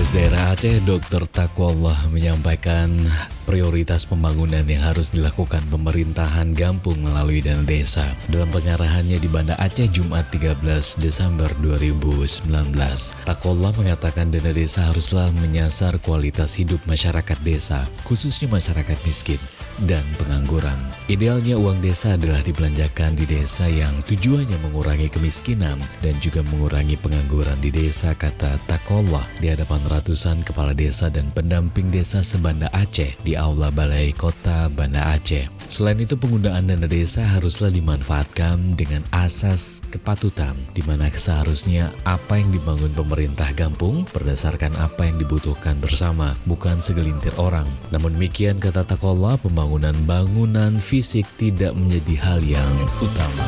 Sekretaris Daerah Aceh Dr. Taqwallah menyampaikan prioritas pembangunan yang harus dilakukan pemerintahan Gampung melalui dana desa. Dalam pengarahannya di Banda Aceh Jumat 13 Desember 2019, Taqwallah mengatakan dana desa haruslah menyasar kualitas hidup masyarakat desa, khususnya masyarakat miskin dan pengangguran. Idealnya uang desa adalah dibelanjakan di desa yang tujuannya mengurangi kemiskinan dan juga mengurangi pengangguran di desa, kata Taqwallah di hadapan ratusan kepala desa dan pendamping desa se-Banda Aceh di Aula Balai Kota Banda Aceh. Selain itu, penggunaan dana desa haruslah dimanfaatkan dengan asas kepatutan, di mana seharusnya apa yang dibangun pemerintah Gampung berdasarkan apa yang dibutuhkan bersama, bukan segelintir orang. Namun demikian, kata Taqwallah, pembangunan bangunan fisik tidak menjadi hal yang utama.